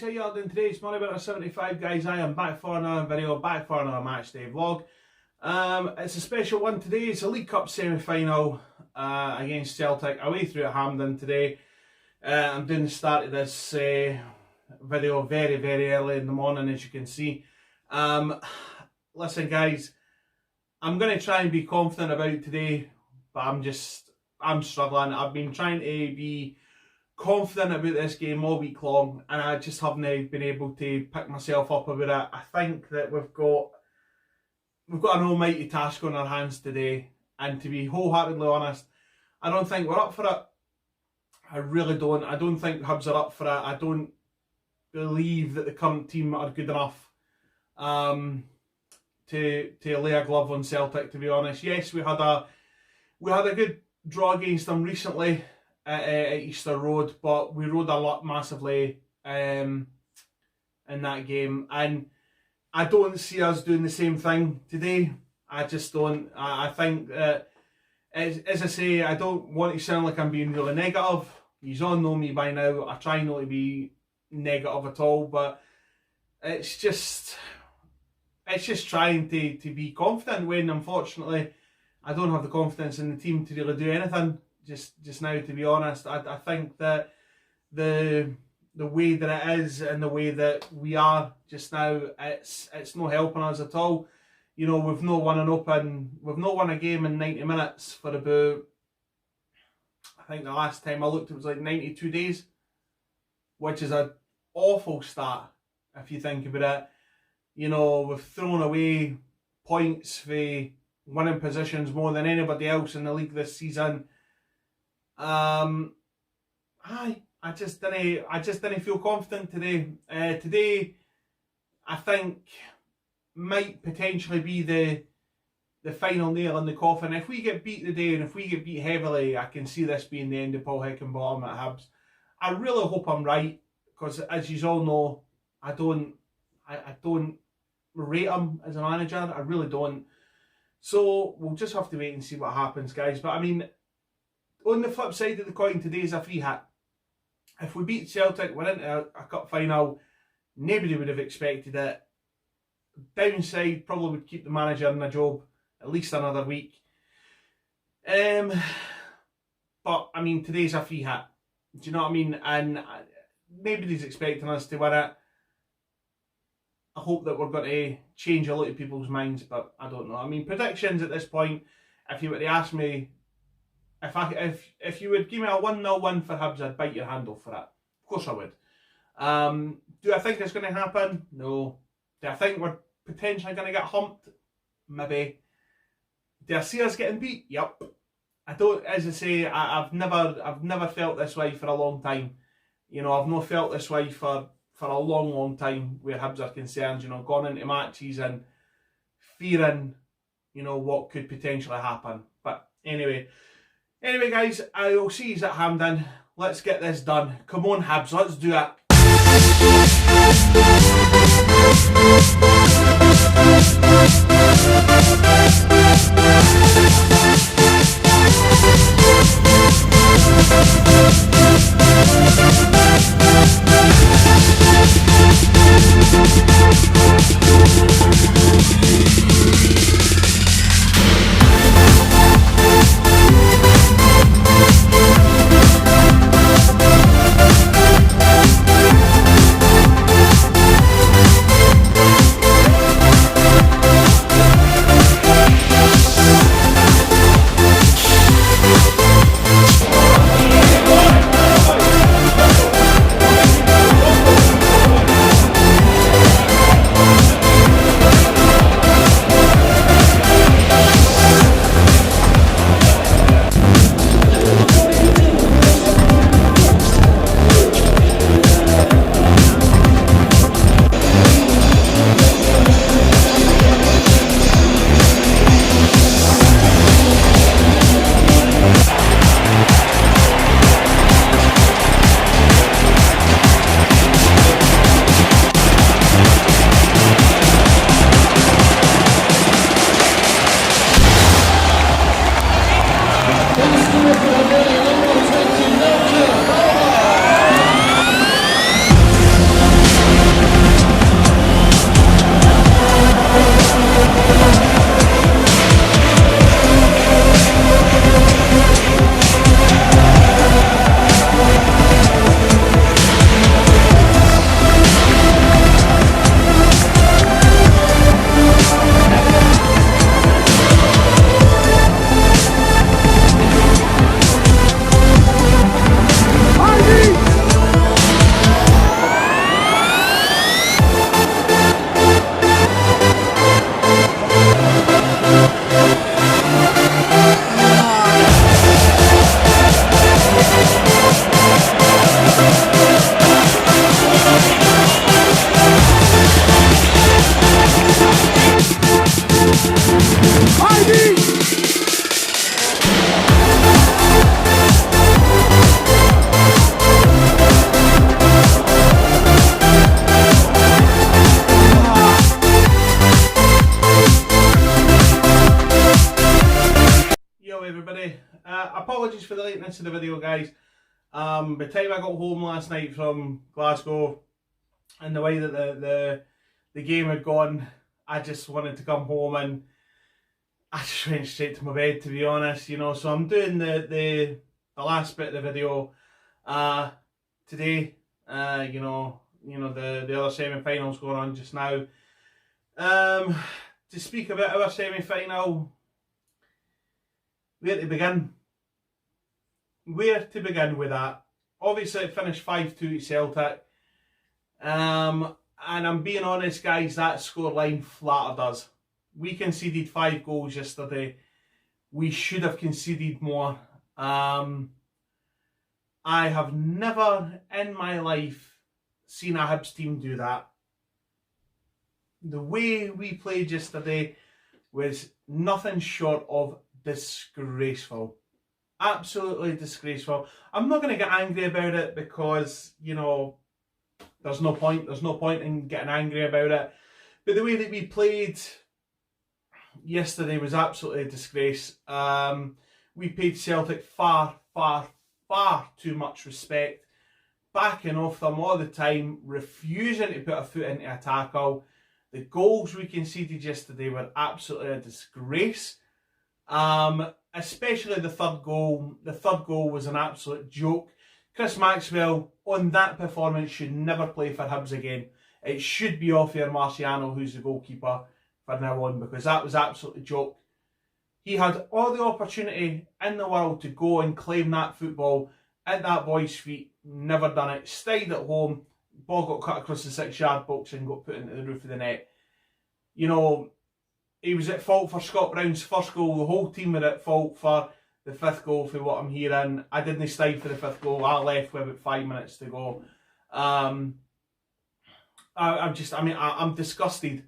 how you all doing today? It's Monday about 75 guys. I am back for another video, back for another match day vlog. It's a special one today. It's a League Cup semi-final against Celtic away through at Hampden today. I'm doing the start of this video very early in the morning, as you can see. Listen guys, I'm going to try and be confident about today, but I'm struggling. I've been trying to be confident about this game all week long, and I just haven't been able to pick myself up about it. I think that we've got an almighty task on our hands today, and to be wholeheartedly honest, I don't think we're up for it. I really don't. I don't think Hibs are up for it. I don't believe that the current team are good enough to lay a glove on Celtic, to be honest. Yes, we had a good draw against them recently at Easter Road, but we rode a lot massively in that game, and I don't see us doing the same thing today. I just don't. I think that, as I say, I don't want to sound like I'm being really negative. You all know me by now. I try not to be negative at all, but it's just trying to be confident when, unfortunately, I don't have the confidence in the team to really do anything just now, to be honest. I think that the way that it is and the way that we are just now, it's not helping us at all. You know, we've not won a game in 90 minutes for about, I think the last time I looked it was like 92 days, which is an awful start if you think about it. You know, we've thrown away points for winning positions more than anybody else in the league this season. I just didn't feel confident today. Today, I think, might potentially be the final nail in the coffin. If we get beat today, and if we get beat heavily, I can see this being the end of Paul Hickenbottom at Hibs. I really hope I'm right, because as you all know, I don't rate him as a manager. I really don't. So we'll just have to wait and see what happens, guys. But I mean, on the flip side of the coin, today is a free hit. If we beat Celtic, we're into a cup final. Nobody would have expected it. Downside, probably would keep the manager in a job at least another week. But I mean, today's a free hit. Do you know what I mean? And nobody's expecting us to win it. I hope that we're going to change a lot of people's minds, but I don't know. I mean, predictions at this point, if you were to ask me, if you would give me a 1-0 win for Hibs, I'd bite your hand off for it. Of course I would. Do I think it's going to happen? No. Do I think we're potentially going to get humped? Maybe. Do I see us getting beat? Yep. I don't. As I say, I've never felt this way for a long time. You know, I've not felt this way for a long time where Hibs are concerned. You know, gone into matches and fearing, you know, what could potentially happen. But anyway, guys, I'll see you at Hampden. Let's get this done. Come on, Hibs, let's do it. apologies for the lateness of the video, guys. By the time I got home last night from Glasgow, and the way that the game had gone, I just wanted to come home, and I just went straight to my bed, to be honest, you know. So I'm doing the last bit of the video today. You know the other semi-finals going on just now. To speak about our semi-final, where to begin? Where to begin with that? Obviously it finished 5-2 to Celtic. And I'm being honest, guys, that scoreline flattered us. We conceded 5 goals yesterday. We should have conceded more. I have never in my life seen a Hibs team do that. The way we played yesterday was nothing short of disgraceful. Absolutely disgraceful. I'm not going to get angry about it because, you know, there's no point. There's no point in getting angry about it. But the way that we played yesterday was absolutely a disgrace. We paid Celtic far too much respect, backing off them all the time, refusing to put a foot into a tackle. The goals we conceded yesterday were absolutely a disgrace. Especially the third goal. The third goal was an absolute joke. Chris Maxwell, on that performance, should never play for Hibs again. It should be Ophir Marciano, who's the goalkeeper, for now on, because that was absolutely a joke. He had all the opportunity in the world to go and claim that football at that boy's feet. Never done it. Stayed at home. Ball got cut across the 6-yard box and got put into the roof of the net. You know, he was at fault for Scott Brown's first goal. The whole team were at fault for the 5th goal, for what I'm hearing. I didn't stay for the 5th goal. I left with about 5 minutes to go. I'm disgusted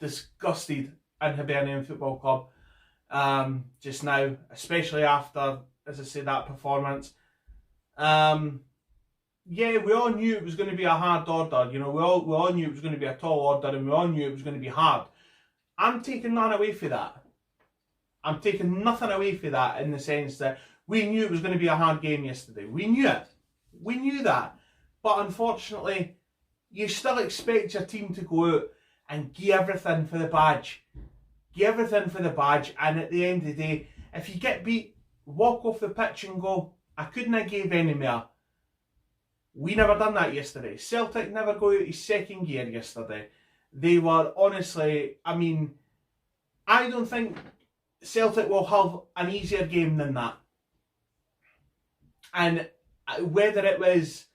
in Hibernian Football Club just now, especially after, as I say, that performance. Yeah, we all knew it was going to be a hard order. You know, we all knew it was going to be a tall order, and we all knew it was going to be hard. I'm taking none away for that. I'm taking nothing away for that, in the sense that we knew it was going to be a hard game yesterday. We knew it. We knew that. But unfortunately, you still expect your team to go out and give everything for the badge. Give everything for the badge, and at the end of the day, if you get beat, walk off the pitch and go, I couldn't have gave any more. We never done that yesterday. Celtic never go out of second gear yesterday. They were, honestly, I mean, I don't think Celtic will have an easier game than that. And whether it was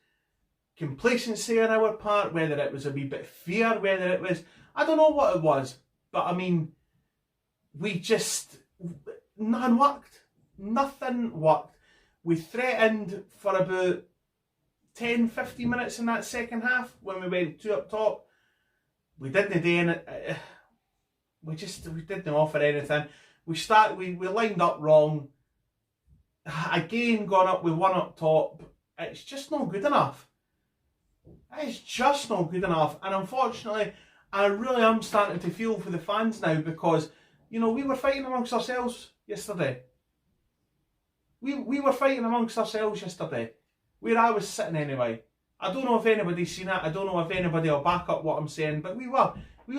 complacency on our part, whether it was a wee bit of fear, whether it was, I don't know what it was, but I mean, we just, nothing worked. Nothing worked. We threatened for about 10-15 minutes in that second half when we went 2 up top. We didn't do anything. We didn't offer anything. We lined up wrong. Again, gone up with 1 up top. It's just not good enough. It's just not good enough. And unfortunately, I really am starting to feel for the fans now, because, you know, we were fighting amongst ourselves yesterday. We were fighting amongst ourselves yesterday, where I was sitting anyway. I don't know if anybody's seen it. I don't know if anybody will back up what I'm saying, but we were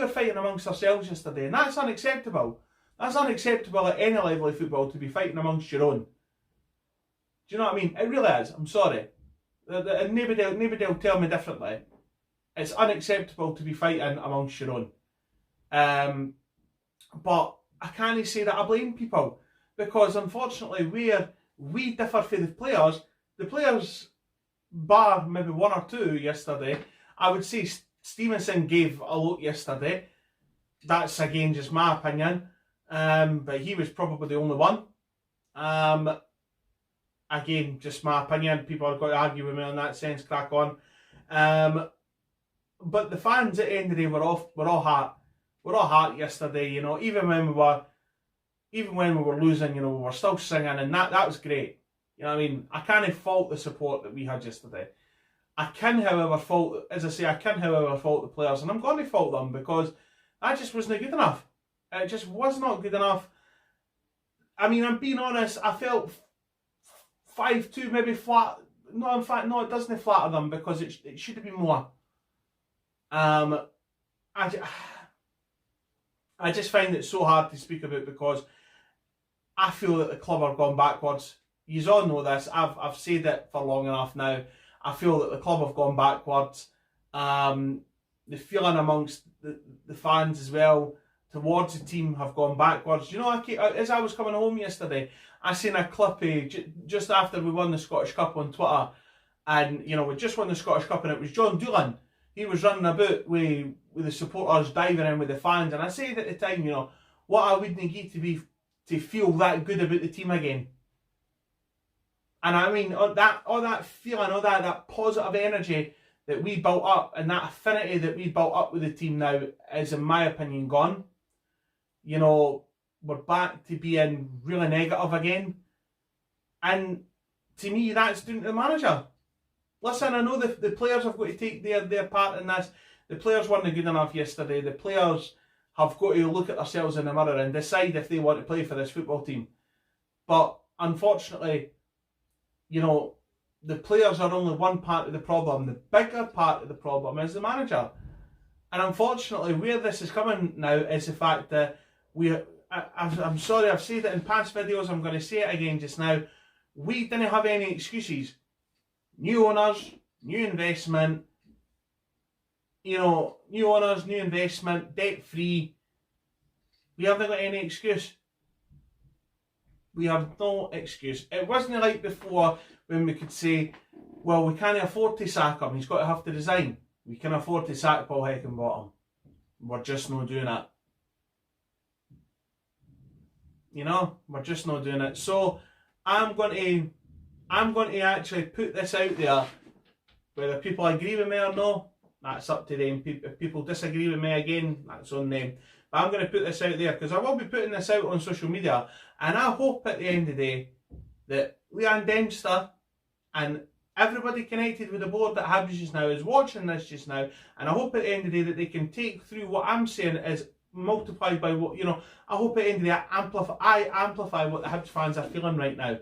fighting amongst ourselves yesterday, and that's unacceptable. That's unacceptable at any level of football, to be fighting amongst your own. Do you know what I mean? It really is. I'm sorry. And nobody will tell me differently. It's unacceptable to be fighting amongst your own. But I can't say that I blame people, because unfortunately we differ for the players, bar maybe 1 or 2 yesterday. I would say Stevenson gave a lot yesterday. That's again just my opinion. But he was probably the only one. Again, just my opinion. People are going to argue with me on that sense. Crack on. But the fans at the end of the day were all heart. We're all heart yesterday. You know, even when we were losing, you know, we were still singing, and that was great. You know what I mean? I can't fault the support that we had yesterday. I can, however, fault the players, and I'm going to fault them, because that just wasn't good enough. It just was not good enough. I mean, I'm being honest, I felt 5-2 maybe flat. No, in fact, no, it doesn't flatter them because it should have been more. I just find it so hard to speak about because I feel that the club are gone backwards. You all know this. I've said it for long enough now. I feel that the club have gone backwards. The feeling amongst the fans as well towards the team have gone backwards. You know, as I was coming home yesterday, I seen a clip just after we won the Scottish Cup on Twitter, and you know we just won the Scottish Cup, and it was John Doolan. He was running about with the supporters, diving in with the fans, and I said at the time, you know, what I wouldn't need to feel that good about the team again. And I mean, all that feeling, all that positive energy that we built up, and that affinity that we built up with the team now is, in my opinion, gone. You know, we're back to being really negative again. And to me, that's down to the manager. Listen, I know the players have got to take their part in this. The players weren't good enough yesterday. The players have got to look at themselves in the mirror and decide if they want to play for this football team. But unfortunately, you know, the players are only one part of the problem. The bigger part of the problem is the manager. And unfortunately, where this is coming now is the fact that I'm sorry, I've said it in past videos, I'm going to say it again just now. We didn't have any excuses. New owners, new investment, you know, new owners, new investment, debt free. We haven't got any excuse. We have no excuse. It wasn't like before when we could say, well, we can't afford to sack him, he's got to have to resign. We can afford to sack Paul Heckingbottom. We're just not doing it. You know, we're just not doing it. So I'm going to actually put this out there. Whether people agree with me or not, that's up to them. If people disagree with me again, that's on them. But I'm going to put this out there because I will be putting this out on social media, and I hope at the end of the day that Leanne Dempster and everybody connected with the board at Hibs just now is watching this just now, and I hope at the end of the day that they can take through what I'm saying is multiplied by what, you know, I hope at the end of the day I amplify what the Hibs fans are feeling right now.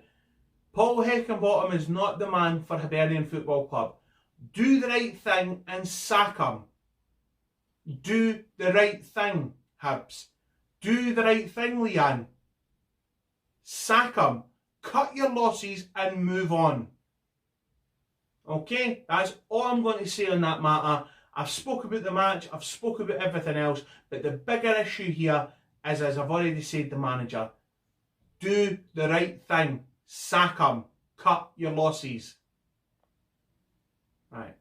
Paul Heckingbottom is not the man for Hibernian Football Club. Do the right thing and sack him. Do the right thing, Hibs. Do the right thing, Leanne. Sack him. Cut your losses and move on. Okay, that's all I'm going to say on that matter. I've spoke about the match, I've spoke about everything else, but the bigger issue here is, as I've already said, the manager. Do the right thing. Sack him. Cut your losses. Right.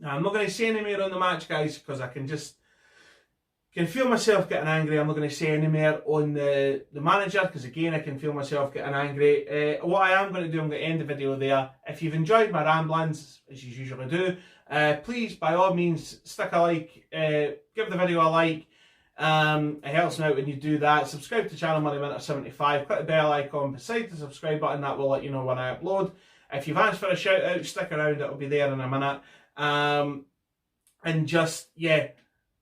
Now, I'm not going to say any more on the match, guys, because I can feel myself getting angry. I'm not going to say any more on the manager, because again, I can feel myself getting angry. What I am going to do, I'm going to end the video there. If you've enjoyed my ramblings, as you usually do, please, by all means, stick a like, give the video a like. It helps me out when you do that. Subscribe to channel MoneyMinter75. Click the bell icon beside the subscribe button. That will let you know when I upload. If you've asked for a shout out, stick around. It'll be there in a minute. And just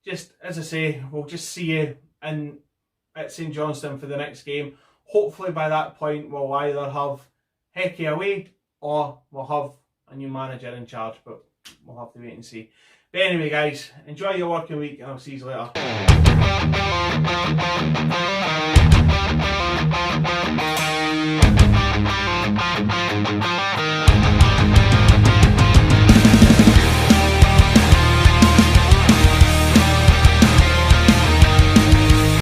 as I say, we'll just see you at St Johnstone for the next game. Hopefully by that point we'll either have Hecky away or we'll have a new manager in charge, but we'll have to wait and see. But anyway, guys, enjoy your working week and I'll see you later.